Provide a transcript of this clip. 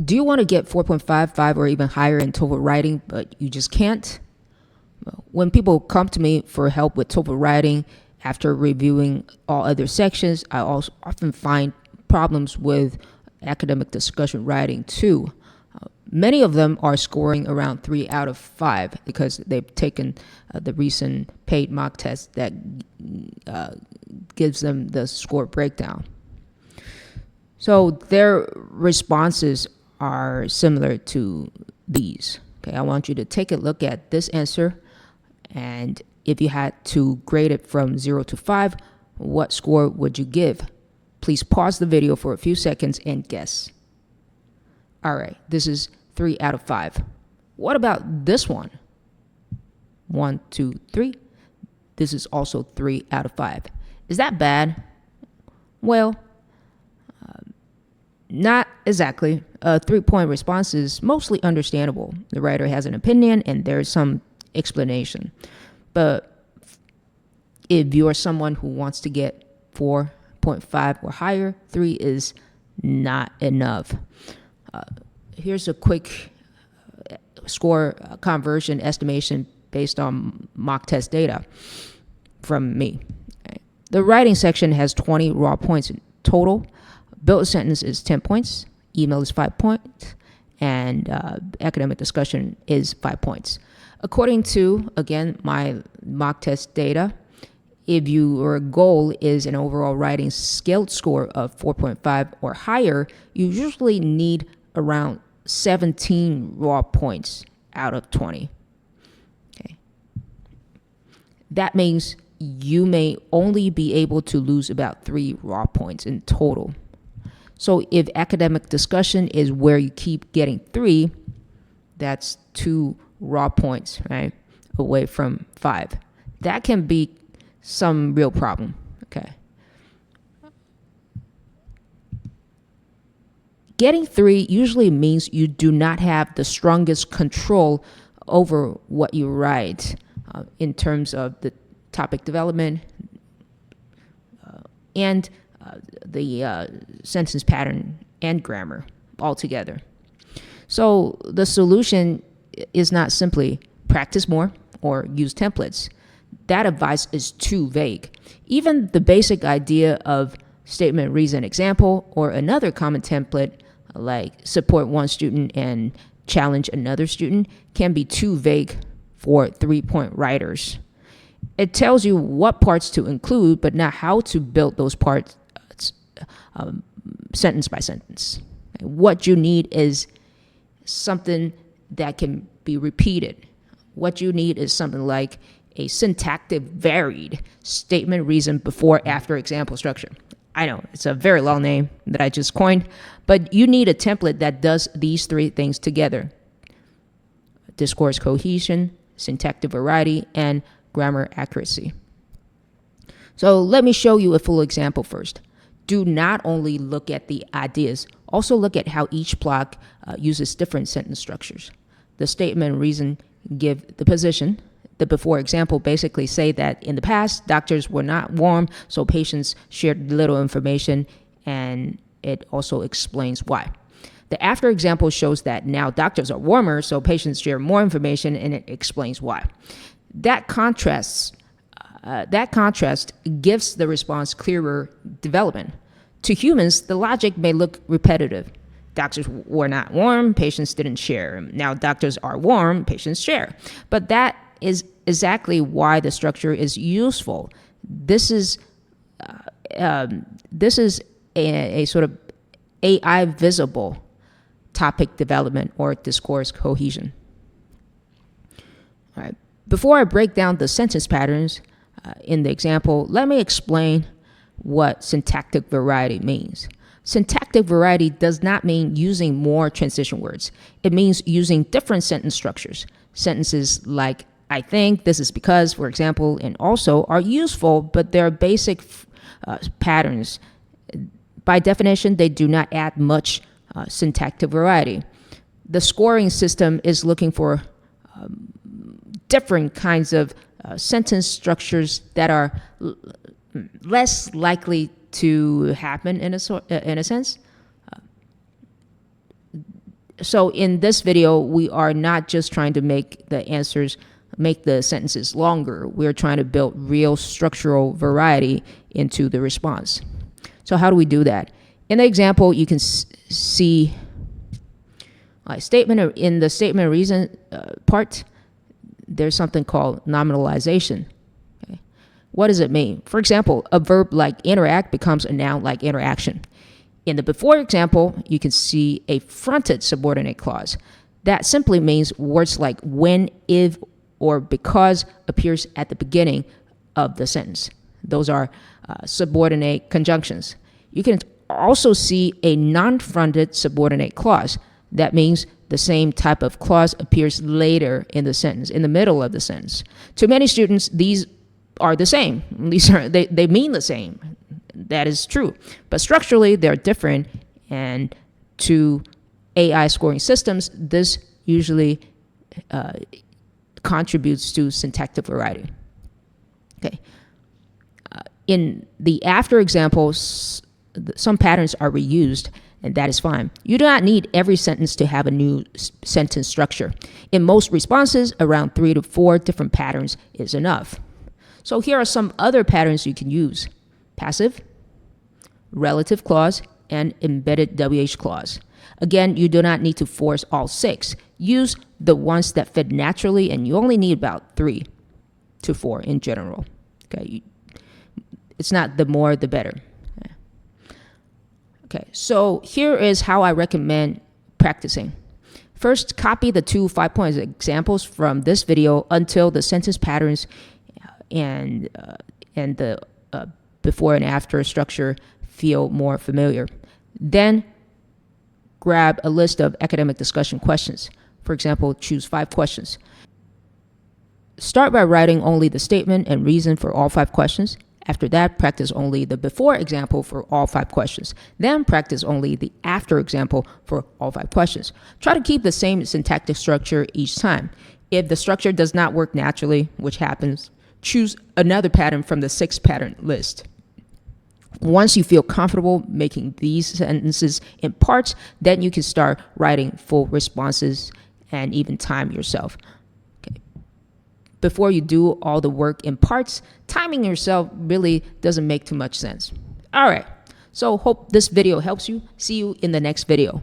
Do you want to get 4.55 or even higher in TOEFL writing, but you just can't? When people come to me for help with TOEFL writing after reviewing all other sections, I also often find problems with academic discussion writing too. Many of them are scoring around 3 out of 5 because they've taken the recent paid mock test that gives them the score breakdown. So their responses are similar to these. Okay, I want you to take a look at this answer, and if you had to grade it from 0 to 5, what score would you give? Please pause the video for a few seconds and guess. All right, this is 3 out of 5. What about this one? 1, 2, 3. This is also 3 out of 5. Is that bad? Well, not exactly. A 3-point response is mostly understandable. The writer has an opinion and there's some explanation. But if you're someone who wants to get 4.5 or higher, 3 is not enough. Here's a quick score conversion estimation based on mock test data from me. The writing section has 20 raw points in total. Build a sentence is 10 points, email is 5 points, and academic discussion is 5 points. According to, again, my mock test data, if your goal is an overall writing scaled score of 4.5 or higher, you usually need around 17 raw points out of 20. Okay. That means you may only be able to lose about 3 raw points in total. So if academic discussion is where you keep getting 3, that's 2 raw points, right, away from 5. That can be some real problem, okay? Getting 3 usually means you do not have the strongest control over what you write in terms of the topic development and the sentence pattern and grammar altogether. So the solution is not simply practice more or use templates. That advice is too vague. Even the basic idea of statement, reason, example, or another common template like support one student and challenge another student can be too vague for 3-point writers. It tells you what parts to include, but not how to build those parts sentence by sentence. What you need is something that can be repeated. What you need is something like a syntactic varied statement, reason, before, after, example, structure. I know it's a very long name that I just coined, but you need a template that does these 3 things together: discourse cohesion, syntactic variety, and grammar accuracy. So let me show you a full example first. Do not only look at the ideas, also look at how each block uses different sentence structures. The statement and reason give the position. The before example basically say that in the past, doctors were not warm, so patients shared little information, and it also explains why. The after example shows that now doctors are warmer, so patients share more information, and it explains why. That contrast gives the response clearer development. To humans, the logic may look repetitive. Doctors were not warm, patients didn't share. Now doctors are warm, patients share. But that is exactly why the structure is useful. This is a sort of AI visible topic development or discourse cohesion. All right. Before I break down the sentence patterns in the example, let me explain what syntactic variety means. Syntactic variety does not mean using more transition words. It means using different sentence structures. Sentences like I think, this is because, for example, and also are useful, but they're basic patterns. By definition, they do not add much syntactic variety. The scoring system is looking for different kinds of sentence structures that are less likely to happen in a sense. So in this video, we are not just trying to make the sentences longer. We're trying to build real structural variety into the response. So how do we do that? In the example, you can see in the statement of reason part, there's something called nominalization. Okay. What does it mean? For example, a verb like interact becomes a noun like interaction. In the before example, you can see a fronted subordinate clause. That simply means words like when, if, or because appears at the beginning of the sentence. Those are subordinate conjunctions. You can also see a non-fronted subordinate clause. That means the same type of clause appears later in the sentence, in the middle of the sentence. To many students, these are the same. They mean the same. That is true. But structurally, they're different. And to AI scoring systems, this usually contributes to syntactic variety. Okay. In the after examples, some patterns are reused, and that is fine. You do not need every sentence to have a new sentence structure. In most responses, around 3 to 4 different patterns is enough. So here are some other patterns you can use: passive, relative clause, and embedded WH clause. Again, you do not need to force all 6. Use the ones that fit naturally, and you only need about 3 to 4 in general. Okay, it's not the more the better. Okay, so here is how I recommend practicing. First, copy the 2 5-point examples from this video until the sentence patterns and the before and after structure feel more familiar. Then grab a list of academic discussion questions. For example, choose 5 questions. Start by writing only the statement and reason for all 5 questions. After that, practice only the before example for all 5 questions. Then practice only the after example for all 5 questions. Try to keep the same syntactic structure each time. If the structure does not work naturally, which happens, choose another pattern from the 6 pattern list. Once you feel comfortable making these sentences in parts, then you can start writing full responses and even time yourself. Okay. Before you do all the work in parts, timing yourself really doesn't make too much sense. All right, so hope this video helps you. See you in the next video.